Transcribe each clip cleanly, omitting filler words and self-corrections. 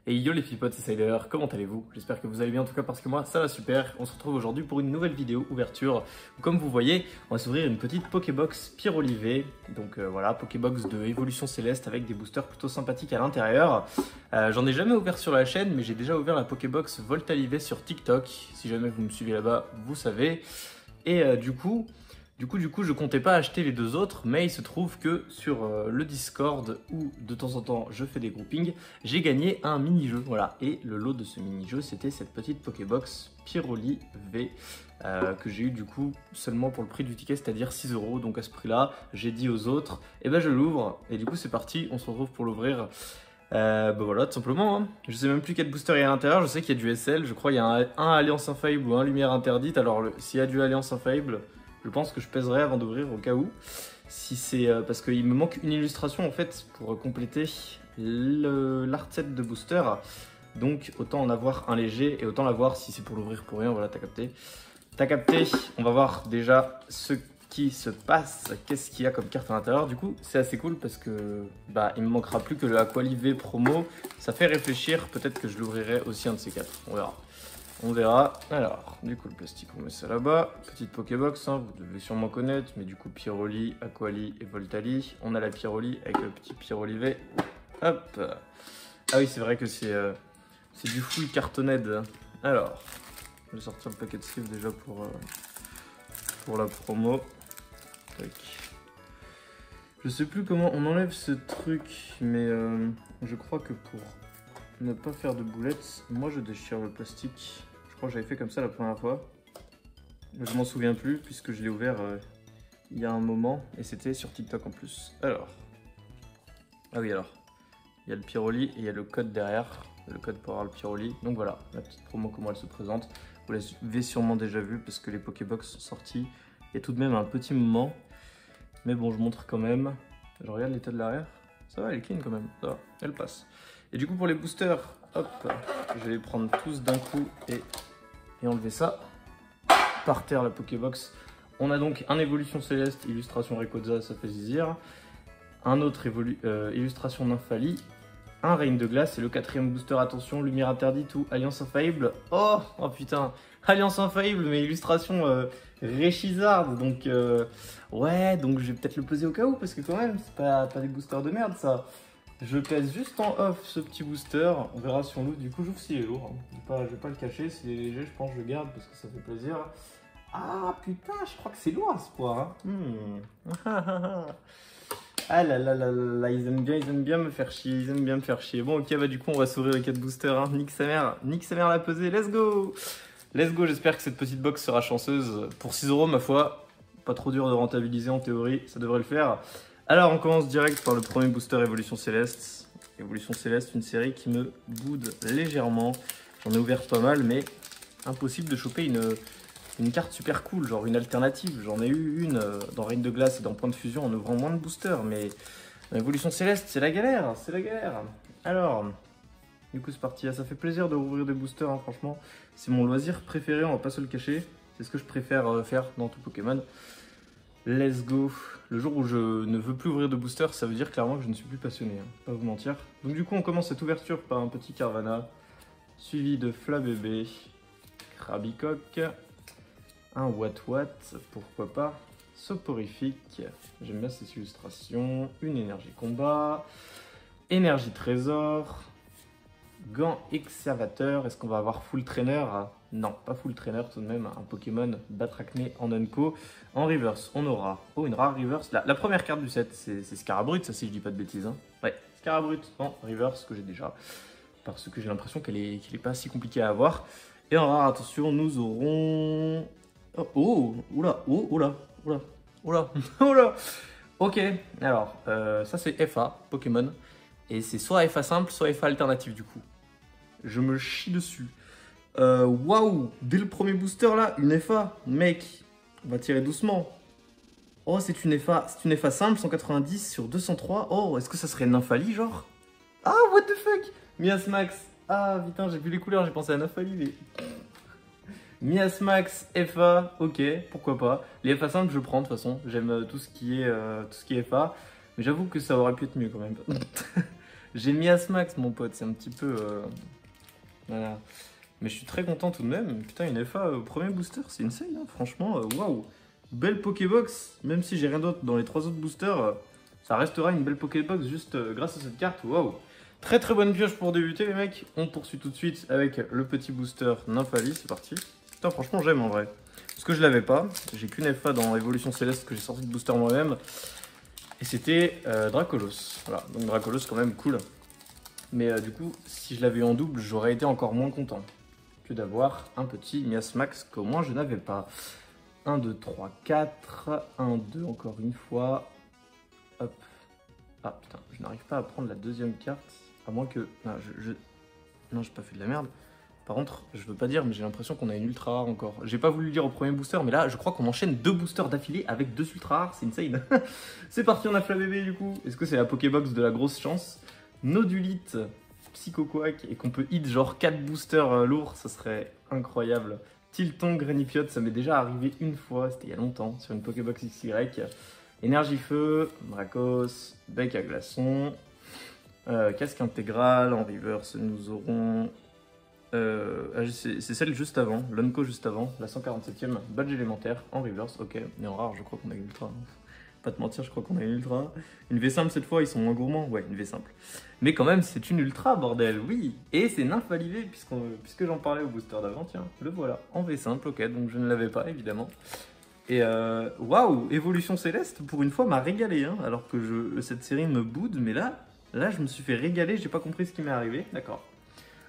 Et yo les Fipotes, c'est Sider, comment allez-vous? J'espère que vous allez bien, en tout cas parce que moi ça va super. On se retrouve aujourd'hui pour une nouvelle vidéo ouverture. Comme vous voyez, on va s'ouvrir une petite Pokébox Pyrolivet. Donc voilà, Pokébox de Évolution Céleste avec des boosters plutôt sympathiques à l'intérieur. J'en ai jamais ouvert sur la chaîne, mais j'ai déjà ouvert la Pokébox Voltalivet sur TikTok. Si jamais vous me suivez là-bas, vous savez. Et du coup, je comptais pas acheter les deux autres, mais il se trouve que sur le Discord, où de temps en temps je fais des groupings, j'ai gagné un mini-jeu, voilà. Et le lot de ce mini-jeu, c'était cette petite Pokébox Pyrolivet que j'ai eu du coup seulement pour le prix du ticket, c'est-à-dire 6 €. Donc à ce prix-là, j'ai dit aux autres, et ben je l'ouvre. Et du coup c'est parti, on se retrouve pour l'ouvrir. Bah voilà, tout simplement. Hein. Je sais même plus quel booster il y a à l'intérieur. Je sais qu'il y a du SL. Je crois qu'il y a un Alliance Infaillible ou un Lumière Interdite. Alors, s'il y a du Alliance Infaillible, je pense que je pèserai avant d'ouvrir au cas où. Si c'est parce qu'il me manque une illustration en fait pour compléter l'art set de booster. Donc, autant en avoir un léger et autant l'avoir si c'est pour l'ouvrir pour rien. Voilà, t'as capté. T'as capté. On va voir déjà ce qui se passe, qu'est-ce qu'il y a comme carte à l'intérieur. Du coup, c'est assez cool parce que bah, il me manquera plus que le Aqualivet promo. Ça fait réfléchir, peut-être que je l'ouvrirai aussi un de ces quatre. On verra. On verra. Alors, du coup, le plastique, on met ça là-bas. Petite Pokébox, hein, vous devez sûrement connaître, mais du coup, Pyroli, Aquali et Voltali. On a la Pyroli avec le petit Pyrolivet. Hop. Ah oui, c'est vrai que c'est du full cartonned. Alors, je vais sortir le paquet de sleeve déjà pour la promo. Tac. Je sais plus comment on enlève ce truc, mais je crois que pour ne pas faire de boulettes, moi je déchire le plastique. Je crois que j'avais fait comme ça la première fois. Mais je m'en souviens plus puisque je l'ai ouvert il y a un moment et c'était sur TikTok en plus. Alors. Ah oui alors. Il y a le Pyroli et il y a le code derrière. Le code pour avoir le Pyroli. Donc voilà, la petite promo comment elle se présente. Vous l'avez sûrement déjà vu parce que les Pokébox sont sortis il y a tout de même un petit moment. Mais bon, je montre quand même. Je regarde l'état de l'arrière. Ça va, elle est clean quand même. Ça va, elle passe. Et du coup, pour les boosters, hop, je vais les prendre tous d'un coup et enlever ça. Par terre, la Pokébox. On a donc un Évolution Céleste, illustration Rayquaza, ça fait zizir. Un autre illustration Nymphalie. Un Reine de Glace et le quatrième booster, attention, Lumière Interdite ou Alliance Infaillible. Oh putain, Alliance Infaillible, mais illustration Rechizard. Donc, ouais, donc je vais peut-être le peser au cas où, parce que quand même, c'est pas des boosters de merde ça. Je pèse juste en off ce petit booster, on verra si on l'ouvre. Du coup, j'ouvre s'il est lourd. Hein. Je vais pas le cacher, s'il est léger, je pense que je le garde parce que ça fait plaisir. Ah putain, je crois que c'est lourd à ce point. Hein. Ah là là là là, ils aiment bien me faire chier, Bon ok, bah du coup on va s'ouvrir les 4 boosters, hein. Nique sa mère la pesée, let's go. Let's go, j'espère que cette petite box sera chanceuse. Pour 6 € ma foi, pas trop dur de rentabiliser en théorie, ça devrait le faire. Alors on commence direct par le premier booster Évolution Céleste. Évolution Céleste, une série qui me boude légèrement. J'en ai ouvert pas mal, mais impossible de choper une carte super cool, genre une alternative. J'en ai eu une dans Reine de Glace et dans Point de Fusion en ouvrant moins de boosters, mais dans Évolution Céleste, c'est la galère, Alors, du coup c'est parti, ça fait plaisir de rouvrir des boosters, hein, franchement. C'est mon loisir préféré, on va pas se le cacher. C'est ce que je préfère faire dans tout Pokémon. Let's go. Le jour où je ne veux plus ouvrir de boosters, ça veut dire clairement que je ne suis plus passionné, hein, pas vous mentir. Donc du coup on commence cette ouverture par un petit Carvana, suivi de Flabébé, Krabicoque, un Wat, pourquoi pas, Soporifique, j'aime bien ces illustrations, une énergie combat, énergie trésor, gant excavateur, est-ce qu'on va avoir full trainer? Non, pas full trainer tout de même, un Pokémon Batracné en Unco. En reverse, on aura, une rare reverse, la première carte du set, c'est Scarabrut, ça si je dis pas de bêtises. Hein. Ouais, Scarabrut en reverse que j'ai déjà, parce que j'ai l'impression qu'elle est pas si compliquée à avoir. Et en rare, attention, nous aurons... Oula. Ok, alors, ça c'est FA, Pokémon. Et c'est soit FA simple, soit FA alternative du coup. Je me chie dessus. Waouh, dès le premier booster là, une FA. Mec, on va tirer doucement. Oh, c'est une FA simple, 190 sur 203. Oh, est-ce que ça serait Nymphalie genre? Ah, what the fuck, Miasmax. Ah, putain, j'ai vu les couleurs, j'ai pensé à Nymphalie, mais... Miasmax, FA, ok, pourquoi pas. Les FA simples, je prends de toute façon. J'aime tout ce qui est FA. Mais j'avoue que ça aurait pu être mieux quand même. J'ai Miasmax, mon pote, c'est un petit peu... Voilà. Mais je suis très content tout de même. Putain, une FA au premier booster, c'est insane, hein. Franchement, waouh. Belle Pokébox, même si j'ai rien d'autre dans les 3 autres boosters, ça restera une belle Pokébox juste grâce à cette carte, waouh. Très très bonne pioche pour débuter les mecs. On poursuit tout de suite avec le petit booster Nymphali, c'est parti. Putain, franchement, j'aime en vrai. Parce que je l'avais pas, j'ai qu'une FA dans Évolution Céleste que j'ai sorti de booster moi-même. Et c'était Dracolos. Voilà, donc Dracolos quand même cool. Mais du coup, si je l'avais eu en double, j'aurais été encore moins content que d'avoir un petit Miasmax qu'au moins je n'avais pas. 1, 2, 3, 4. 1, 2, encore une fois. Hop. Ah putain, je n'arrive pas à prendre la deuxième carte. À moins que... Non, non, j'ai pas fait de la merde. Par contre, je veux pas dire, mais j'ai l'impression qu'on a une ultra rare encore. J'ai pas voulu le dire au premier booster, mais là, je crois qu'on enchaîne 2 boosters d'affilée avec 2 ultra rares. C'est insane. C'est parti, on a Flabébé du coup. Est-ce que c'est la Pokébox de la grosse chance? Nodulite, Psychoquack, et qu'on peut hit genre 4 boosters lourds, ça serait incroyable. Tilton, Grenipiot, ça m'est déjà arrivé une fois, c'était il y a longtemps, sur une Pokébox XY. Énergie Feu, Dracos, Bec à Glaçon, Casque Intégral, en reverse nous aurons... c'est celle juste avant, l'Unco juste avant, la 147ème, Badge élémentaire, en reverse, ok, mais en rare je crois qu'on a une ultra. Pas te mentir, je crois qu'on a une ultra. Une V simple cette fois, ils sont moins gourmands. Ouais, une V simple. Mais quand même, c'est une ultra, bordel, oui. Et c'est Nymphalivé, puisque j'en parlais au booster d'avant, tiens, le voilà. En V simple, ok, donc je ne l'avais pas, évidemment. Et waouh, Évolution Céleste, pour une fois, m'a régalé, hein, alors que cette série me boude, mais là, je me suis fait régaler, j'ai pas compris ce qui m'est arrivé, d'accord.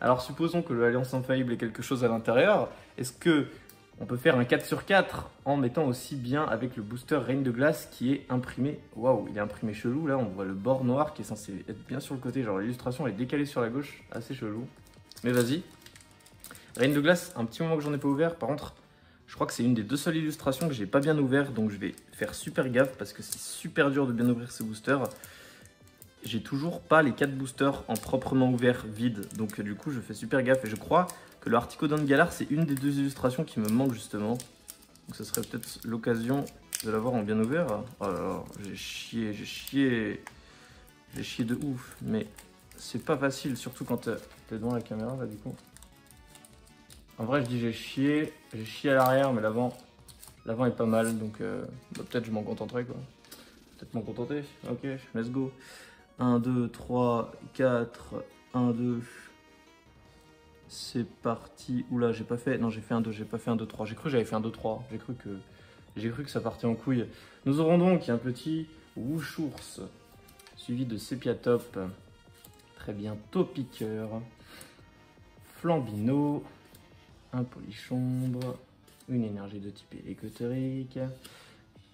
Alors, supposons que l'Alliance Infaillible ait quelque chose à l'intérieur. Est-ce que... on peut faire un 4 sur 4 en mettant aussi bien avec le booster Reine de Glace qui est imprimé. Waouh, il est imprimé chelou là, on voit le bord noir qui est censé être bien sur le côté. Genre l'illustration est décalée sur la gauche, assez chelou. Mais vas-y. Reine de Glace, un petit moment que j'en ai pas ouvert. Par contre, je crois que c'est une des 2 seules illustrations que j'ai pas bien ouvert. Donc je vais faire super gaffe parce que c'est super dur de bien ouvrir ce booster. J'ai toujours pas les 4 boosters en proprement ouvert vide. Donc du coup, je fais super gaffe et je crois que le Articodon Galar, c'est une des 2 illustrations qui me manque justement. Donc ce serait peut-être l'occasion de l'avoir en bien ouvert. Oh là là, j'ai chié de ouf. Mais c'est pas facile, surtout quand t'es devant la caméra là du coup. En vrai, je dis j'ai chié à l'arrière, mais l'avant est pas mal. Donc peut-être je m'en contenterai quoi. Peut-être m'en contenter. Ok, let's go. 1, 2, 3, 4, 1, 2... C'est parti. Oula, j'ai pas fait. Non, j'ai fait un 2, j'ai pas fait un 2, 3. J'ai cru que j'avais fait un 2, 3. J'ai cru que ça partait en couille. Nous aurons donc un petit Wushours, suivi de Sepiatop. Très bien, Topiqueur. Flambino. Un Polichombre. Une énergie de type électrique.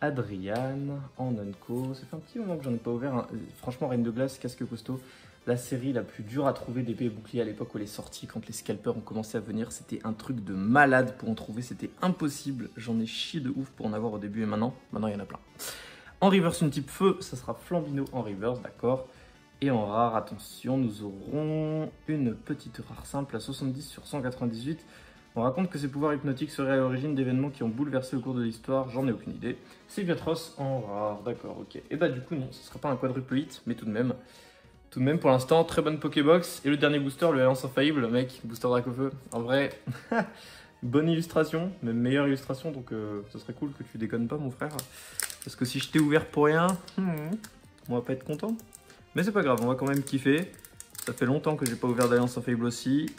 Adriane en Unco. Ça fait un petit moment que j'en ai pas ouvert. Hein. Franchement, Reine de Glace, casque costaud. La série la plus dure à trouver d'épée et bouclier à l'époque où elle est sortie, quand les scalpers ont commencé à venir, c'était un truc de malade pour en trouver, c'était impossible. J'en ai chié de ouf pour en avoir au début et maintenant il y en a plein. En reverse, une type feu, ça sera Flambino en reverse, d'accord. Et en rare, attention, nous aurons une petite rare simple à 70 sur 198. On raconte que ces pouvoirs hypnotiques seraient à l'origine d'événements qui ont bouleversé le cours de l'histoire, j'en ai aucune idée. C'est Viatros en rare, d'accord, ok. Et bah du coup non, ce sera pas un quadruple hit, mais tout de même. Tout de même, pour l'instant, très bonne Pokébox. Et le dernier booster, le Alliance Infaillible, mec, booster Dracofeu. En vrai, bonne illustration, même meilleure illustration, donc ce serait cool que tu déconnes pas, mon frère. Parce que si je t'ai ouvert pour rien, on va pas être content. Mais c'est pas grave, on va quand même kiffer. Ça fait longtemps que j'ai pas ouvert d'Alliance Infaillible aussi.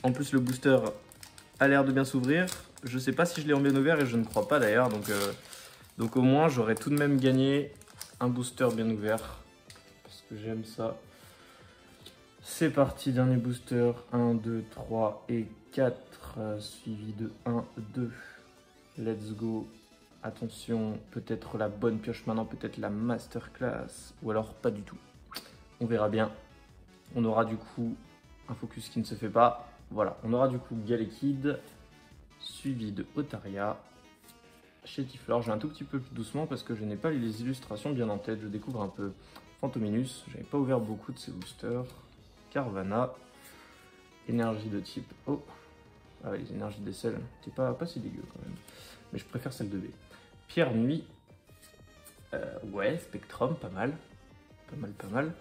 En plus, le booster a l'air de bien s'ouvrir. Je sais pas si je l'ai en bien ouvert et je ne crois pas d'ailleurs. Donc au moins, j'aurais tout de même gagné un booster bien ouvert. Parce que j'aime ça. C'est parti, dernier booster, 1, 2, 3 et 4, suivi de 1, 2. Let's go. Attention, peut-être la bonne pioche maintenant, peut-être la masterclass, ou alors pas du tout. On verra bien. On aura du coup un focus qui ne se fait pas. Voilà, on aura du coup Galekid, suivi de Otaria. Chétiflore, je vais un tout petit peu plus doucement parce que je n'ai pas les illustrations bien en tête. Je découvre un peu Fantominus, j'avais pas ouvert beaucoup de ces boosters. Carvana, énergie de type O. Ah ouais, les énergies des sels, c'est pas si dégueu quand même. Mais je préfère celle de B. Pierre Nuit. Ouais, Spectrum, pas mal. Pas mal.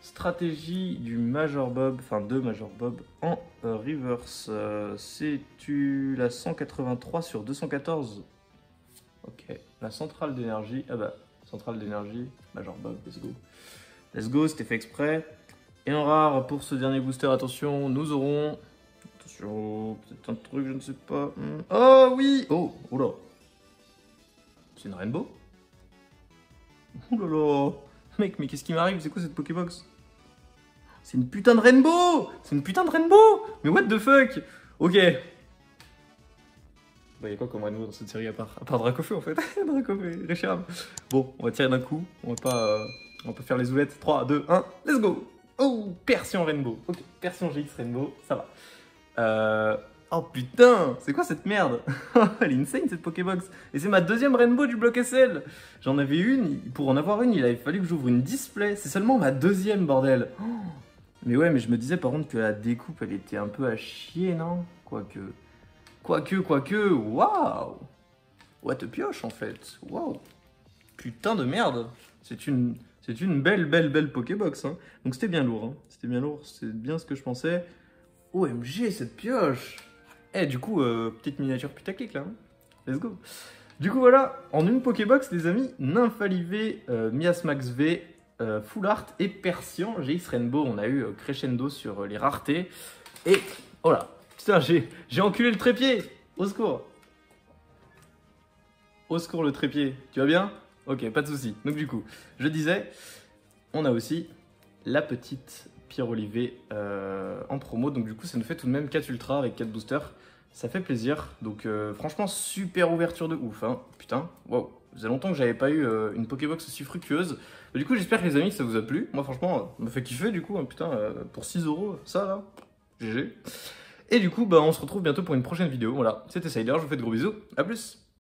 Stratégie du Major Bob, enfin de Major Bob en reverse. C'est-tu la 183 sur 214? Ok, la centrale d'énergie. Ah bah, centrale d'énergie, Major Bob, let's go. Let's go, c'était fait exprès. Et en rare, pour ce dernier booster, attention, nous aurons... Attention, peut-être un truc, je ne sais pas. Oh oui. Oh, oula. C'est une rainbow? Oulala. Mec, mais qu'est-ce qui m'arrive? C'est quoi cette Pokébox? C'est une putain de rainbow! C'est une putain de rainbow! Mais what the fuck? Ok. Bah, y'a quoi comme rainbow dans cette série à part Dracofeu en fait? Dracofeu, Reshiram. Bon, on va tirer d'un coup. On va pas faire les oulettes. 3, 2, 1, let's go! Oh, Persion Rainbow. Ok, Persion GX Rainbow, ça va. Oh putain, c'est quoi cette merde? Elle est insane cette Pokébox. Et c'est ma deuxième Rainbow du bloc SL. J'en avais une, pour en avoir une, il avait fallu que j'ouvre une display. C'est seulement ma deuxième, bordel. Mais ouais, mais je me disais par contre que la découpe, elle était un peu à chier, non? Quoique, waouh! What a pioche en fait, waouh! Putain de merde! C'est une belle Pokébox, hein. Donc c'était bien lourd, hein. C'était bien lourd, c'est bien ce que je pensais. OMG, cette pioche! Eh, du coup, petite miniature putaclic là, hein. Let's go! Du coup, voilà, en une Pokébox, les amis, Nymphalivé, Miasmax V, Full Art et Persian GX Rainbow. On a eu crescendo sur les raretés. Et voilà, putain, j'ai enculé le trépied. Au secours. Au secours le trépied. Tu vas bien? Ok, pas de souci. Donc du coup, je disais, on a aussi la petite Pierre Olivet en promo. Donc du coup, ça nous fait tout de même 4 ultras avec 4 boosters. Ça fait plaisir. Donc franchement, super ouverture de ouf, hein. Putain, waouh. Ça faisait longtemps que j'avais pas eu une Pokébox aussi fructueuse. Du coup, j'espère les amis que ça vous a plu. Moi, franchement, ça me fait kiffer du coup. Hein, putain, pour 6 €, ça là, GG. Et du coup, bah, on se retrouve bientôt pour une prochaine vidéo. Voilà, c'était Sider, je vous fais de gros bisous. À plus.